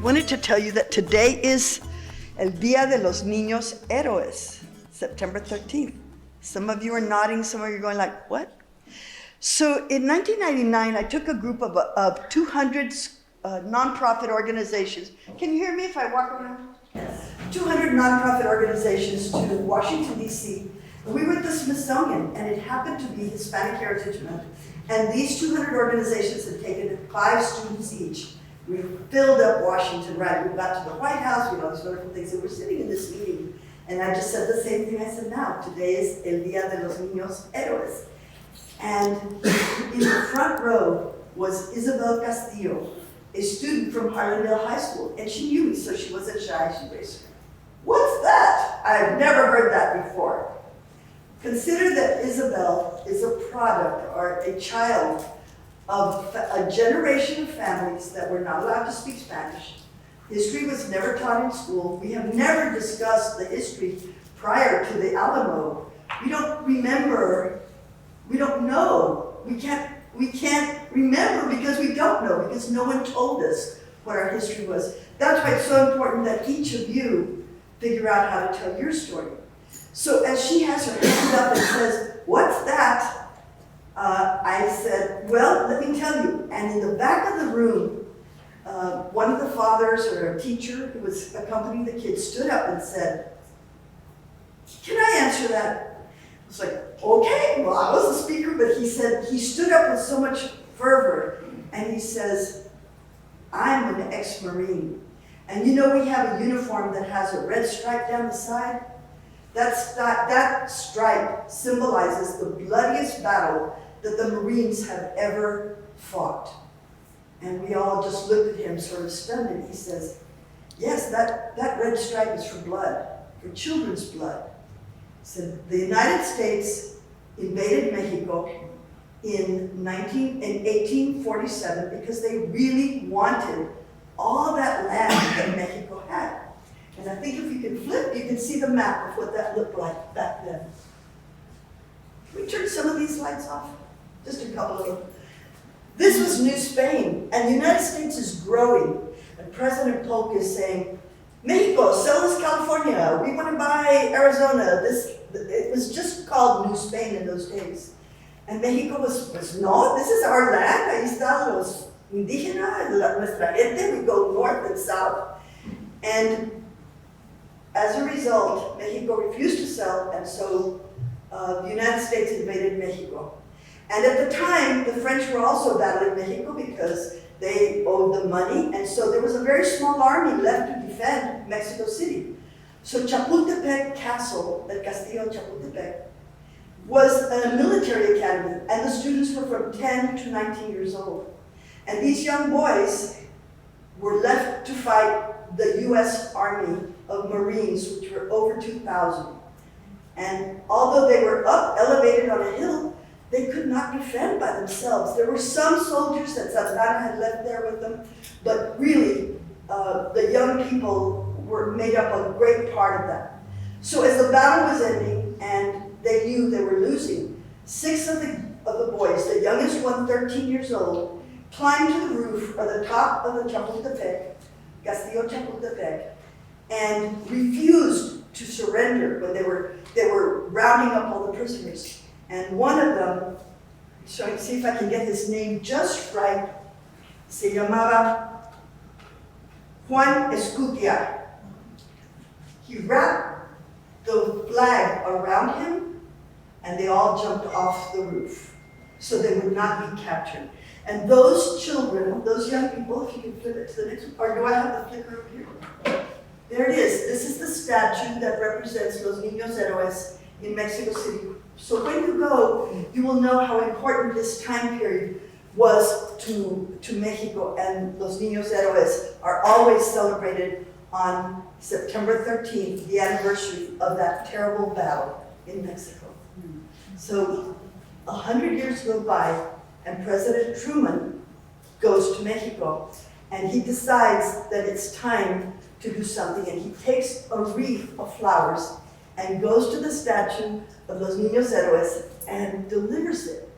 wanted to tell you that today is El Día de los Niños Heroes, September 13th. Some of you are nodding, some of you are going like, what? So in 1999, I took a group of 200 nonprofit organizations. Can you hear me if I walk around? Yes. 200 nonprofit organizations to Washington, D.C. We were at the Smithsonian, and it happened to be Hispanic Heritage Month. And these 200 organizations had taken 5 students each. We filled up Washington, right? We got to the White House, we had all these wonderful things, and we're sitting in this meeting. And I just said the same thing I said now. Today is El Día de los Niños Heroes. And in the front row was Isabel Castillo, a student from Harlandale High School. And she knew me, so she wasn't shy. She raised her. What's that? I've never heard that before. Consider that Isabel is a product or a child of a generation of families that were not allowed to speak Spanish. History was never taught in school. We have never discussed the history prior to the Alamo. We don't remember, we don't know. We can't remember because we don't know, because no one told us what our history was. That's why it's so important that each of you figure out how to tell your story. So as she has her hand up and says, what's that? I said, well, let me tell you. And in the back of the room, one of the fathers or a teacher who was accompanying the kids stood up and said, can I answer that? I was like, okay, well, I was the speaker, but he said, he stood up with so much fervor, and he says, I'm an ex-Marine. And you know we have a uniform that has a red stripe down the side? That stripe symbolizes the bloodiest battle that the Marines have ever fought. And we all just looked at him sort of stunned, and he says, yes, that red stripe is for blood, for children's blood. He said, the United States invaded Mexico in 1847 because they really wanted all that land that Mexico had. And I think if you can flip, you can see the map of what that looked like back then. Can we turn some of these lights off? Just a couple of them. This was New Spain, and the United States is growing. And President Polk is saying, Mexico, sell us California. We want to buy Arizona. It was just called New Spain in those days. And Mexico was no, this is our land. Ahí están los indígenas, nuestra gente. We go north and south. And as a result, Mexico refused to sell, and so the United States invaded Mexico. And at the time, the French were also battling Mexico because they owed them money, and so there was a very small army left to defend Mexico City. So Chapultepec Castle, El Castillo Chapultepec, was a military academy, and the students were from 10 to 19 years old. And these young boys were left to fight the U.S. Army of Marines, which were over 2,000. And although they were up, elevated on a hill, they could not defend by themselves. There were some soldiers that Santana had left there with them, but really, the young people were made up a great part of that. So as the battle was ending, and they knew they were losing, 6 of the boys, the youngest one, 13 years old, climbed to the roof or the top of the Chapultepec, Castillo Chapultepec, and refused to surrender when they were rounding up all the prisoners. And one of them, so I can see if I can get his name just right, se llamaba Juan Escutia. He wrapped the flag around him, and they all jumped off the roof so they would not be captured. And those children, those young people, if you can flip it to the next one, or do I have the flicker up here? There it is. This is the statue that represents Los Niños Heroes in Mexico City. So when you go, you will know how important this time period was to Mexico, and Los Niños Heroes are always celebrated on September 13th, the anniversary of that terrible battle in Mexico. So 100 years go by, and President Truman goes to Mexico, and he decides that it's time to do something, and he takes a wreath of flowers and goes to the statue of Los Niños Heroes and delivers it.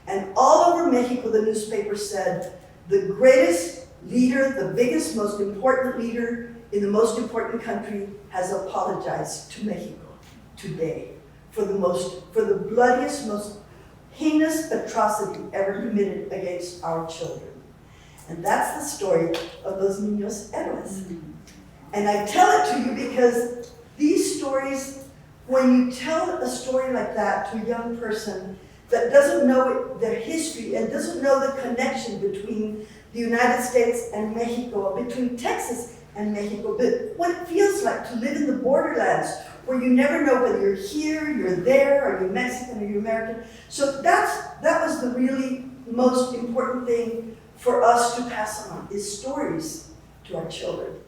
And all over Mexico, the newspaper said, the greatest leader, the biggest, most important leader in the most important country, has apologized to Mexico today for the bloodiest, most heinous atrocity ever committed against our children. And that's the story of Los Niños Heroes. And I tell it to you because these stories, when you tell a story like that to a young person that doesn't know their history and doesn't know the connection between the United States and Mexico, between Texas and Mexico, but what it feels like to live in the borderlands, where you never know whether you're here, you're there, are you Mexican, are you American. So that was the really most important thing for us to pass on, is stories to our children.